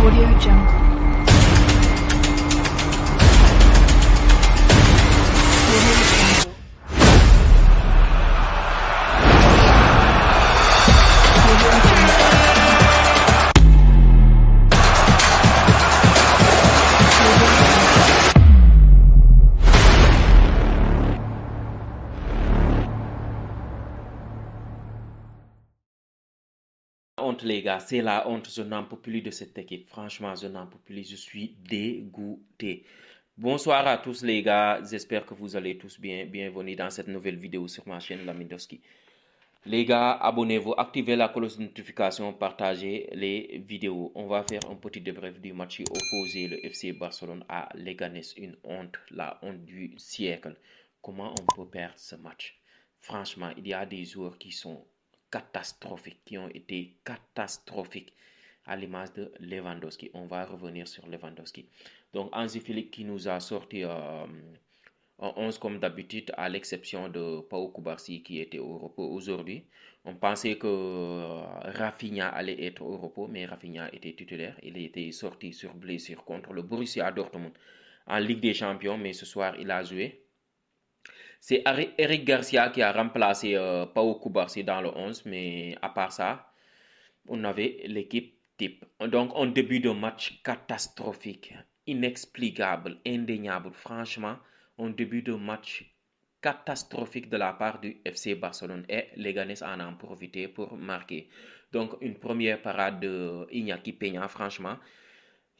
Audio Jungle. Audio Jungle. Audio Jungle. Honte les gars, c'est la honte, je n'en peux plus de cette équipe, franchement je n'en peux plus, je suis dégoûté. Bonsoir à tous les gars, j'espère que vous allez tous bien, bienvenue dans cette nouvelle vidéo sur ma chaîne Lamindowski. Les gars, abonnez-vous, activez la cloche de notification, partagez les vidéos. On va faire un petit débrief du match opposé, le FC Barcelone à Leganés, une honte, la honte du siècle. Comment on peut perdre ce match? Franchement, il y a des joueurs qui sont catastrophiques, qui ont été catastrophiques à l'image de Lewandowski. On va revenir sur Lewandowski. Donc, Hansi Flick qui nous a sorti en 11 comme d'habitude, à l'exception de Pau Cubarsí qui était au repos aujourd'hui. On pensait que Rafinha allait être au repos, mais Rafinha était titulaire. Il était sorti sur blessure contre le Borussia Dortmund en Ligue des Champions, mais ce soir, il a joué. C'est Eric Garcia qui a remplacé Pau Cubarsí dans le 11, mais à part ça, on avait l'équipe type. Donc, un début de match catastrophique, inexplicable, indéniable. Franchement, un début de match catastrophique de la part du FC Barcelone. Et Leganés en a profité pour marquer. Donc, une première parade de Iñaki Peña, franchement,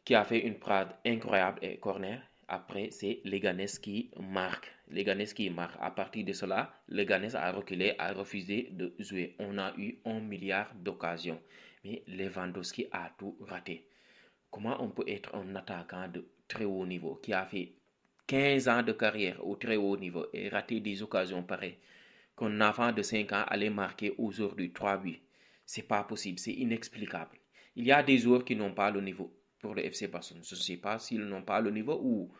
qui a fait une parade incroyable et corner. Après, c'est Leganés qui marque. Leganés qui marque. À partir de cela, Leganés a reculé, a refusé de jouer. On a eu 1 milliard d'occasions. Mais Lewandowski a tout raté. Comment on peut être un attaquant de très haut niveau qui a fait 15 ans de carrière au très haut niveau et rater des occasions pareilles qu'un enfant de 5 ans allait marquer aujourd'hui 3 buts? C'est pas possible, c'est inexplicable. Il y a des joueurs qui n'ont pas le niveau pour le FC Barcelone. Je ne sais pas s'ils n'ont pas le niveau ou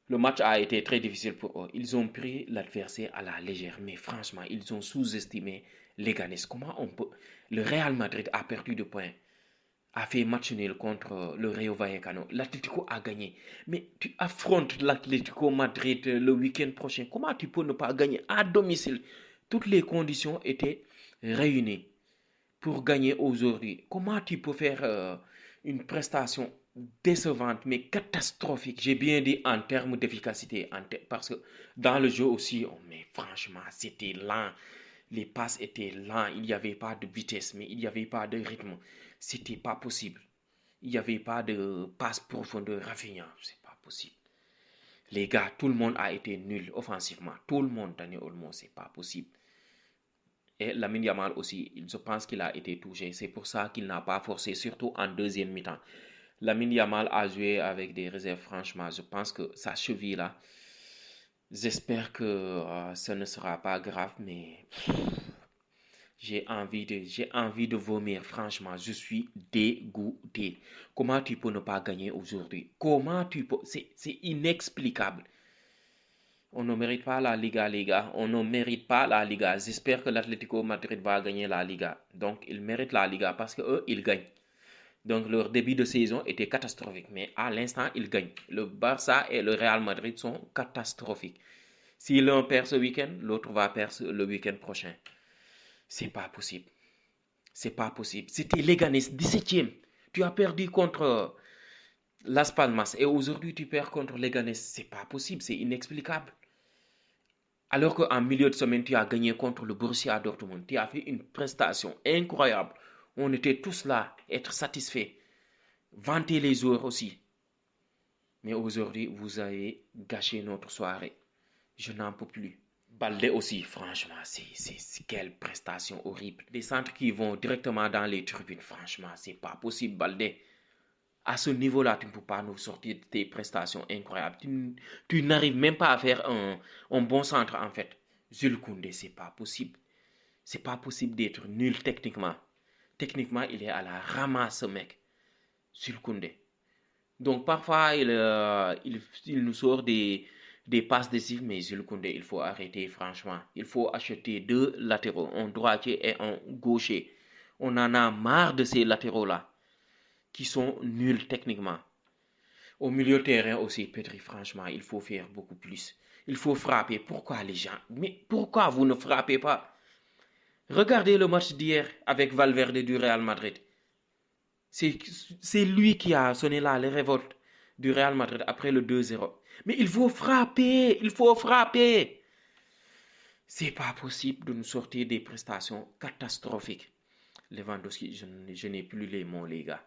le match a été très difficile pour eux. Ils ont pris l'adversaire à la légère, mais franchement, ils ont sous-estimé Leganés. Comment on peut... Le Real Madrid a perdu de points, a fait match nul contre le Rayo Vallecano. L'Atlético a gagné. Mais tu affrontes l'Atlético Madrid le week-end prochain. Comment tu peux ne pas gagner à domicile? Toutes les conditions étaient réunies pour gagner aujourd'hui. Comment tu peux faire une prestation décevante mais catastrophique? J'ai bien dit en termes d'efficacité, parce que dans le jeu aussi, mais franchement, c'était lent. Les passes étaient lents, il n'y avait pas de vitesse, mais il n'y avait pas de rythme. C'était pas possible. Il n'y avait pas de passe profondeur Rafinha, c'est pas possible. Les gars, tout le monde a été nul offensivement. Tout le monde, Daniel Olmo, c'est pas possible. Et Lamine Yamal aussi, je pense qu'il a été touché. C'est pour ça qu'il n'a pas forcé, surtout en deuxième mi-temps. Lamine Yamal a joué avec des réserves, franchement. Je pense que sa cheville là, j'espère que ça ne sera pas grave, mais j'ai envie de vomir, franchement. Je suis dégoûté. Comment tu peux ne pas gagner aujourd'hui? Comment tu peux... C'est inexplicable. On ne mérite pas la Liga, les gars. On ne mérite pas la Liga. J'espère que l'Atlético Madrid va gagner la Liga. Donc, ils méritent la Liga parce qu'eux, ils gagnent. Donc, leur début de saison était catastrophique. Mais à l'instant, ils gagnent. Le Barça et le Real Madrid sont catastrophiques. Si l'un perd ce week-end, l'autre va perdre le week-end prochain. C'est pas possible. C'est pas possible. C'était Leganés, 17e. Tu as perdu contre Las Palmas et aujourd'hui tu perds contre Leganés. C'est pas possible, c'est inexplicable. Alors qu'en milieu de semaine, tu as gagné contre le Borussia Dortmund. Tu as fait une prestation incroyable. On était tous là, être satisfaits. Vanter les joueurs aussi. Mais aujourd'hui, vous avez gâché notre soirée. Je n'en peux plus. Baldé aussi, franchement, c'est quelle prestation horrible. Des centres qui vont directement dans les tribunes, franchement, c'est pas possible, Baldé. À ce niveau-là, tu ne peux pas nous sortir de tes prestations incroyables. Tu n'arrives même pas à faire un bon centre, en fait. Jules Koundé, c'est pas possible. C'est pas possible d'être nul techniquement. Techniquement, il est à la ramasse, ce mec. Jules Koundé. Donc, parfois, il nous sort des passes décisives, mais Jules Koundé, il faut arrêter, franchement. Il faut acheter 2 latéraux, un droitier et un gaucher. On en a marre de ces latéraux-là. qui sont nuls techniquement. Au milieu de terrain aussi, Pedri, franchement, il faut faire beaucoup plus. Il faut frapper. Pourquoi les gens? Mais pourquoi vous ne frappez pas? Regardez le match d'hier avec Valverde du Real Madrid. C'est lui qui a sonné là les révoltes du Real Madrid après le 2-0. Mais il faut frapper, il faut frapper. C'est pas possible de nous sortir des prestations catastrophiques. Lewandowski, je n'ai plus les mots, les gars.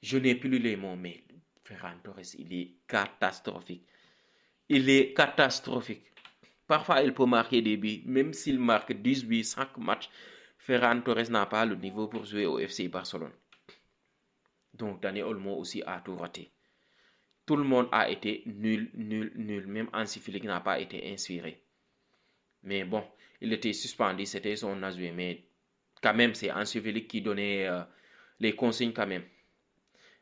Je n'ai plus les mots, mais Ferran Torres, il est catastrophique. Il est catastrophique. Parfois, il peut marquer des buts. Même s'il marque 10 buts, 5 matchs, Ferran Torres n'a pas le niveau pour jouer au FC Barcelone. Donc, Dani Olmo aussi a tout raté. Tout le monde a été nul. Même Hansi Flick n'a pas été inspiré. Mais bon, il était suspendu, c'était son adjoint. Mais quand même, c'est Hansi Flick qui donnait les consignes quand même.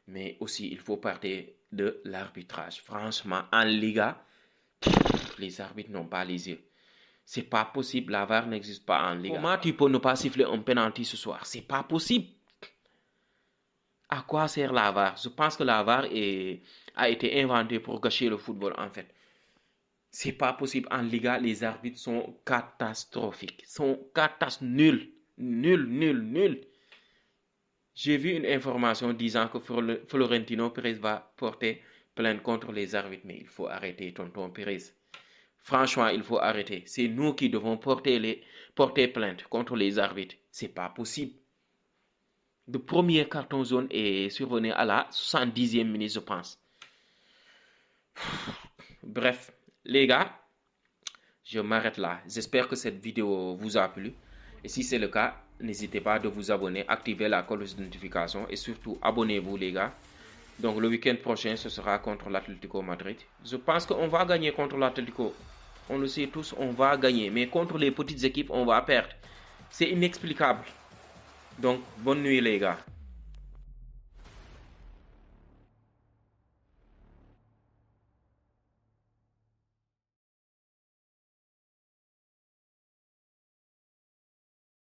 Mais aussi, il faut partir de l'arbitrage. Franchement, en Liga, les arbitres n'ont pas les yeux. C'est pas possible, la VAR n'existe pas en Liga. Comment tu peux ne pas siffler un penalty ce soir? C'est pas possible. À quoi sert la VAR? Je pense que la VAR a été inventée pour gâcher le football en fait. C'est pas possible. En Liga, les arbitres sont catastrophiques. Nuls. Nuls. J'ai vu une information disant que Florentino Pérez va porter plainte contre les arbitres. Mais il faut arrêter, tonton Pérez. Franchement, il faut arrêter. C'est nous qui devons porter plainte contre les arbitres. C'est pas possible. Le premier carton jaune est survenu à la 70e minute, je pense. Bref, les gars, je m'arrête là. J'espère que cette vidéo vous a plu. Et si c'est le cas, n'hésitez pas de vous abonner, activer la cloche de notification et surtout abonnez-vous les gars. Donc le week-end prochain, ce sera contre l'Atlético Madrid. Je pense qu'on va gagner contre l'Atlético. On le sait tous, on va gagner. Mais contre les petites équipes, on va perdre. C'est inexplicable. Donc, bonne nuit les gars.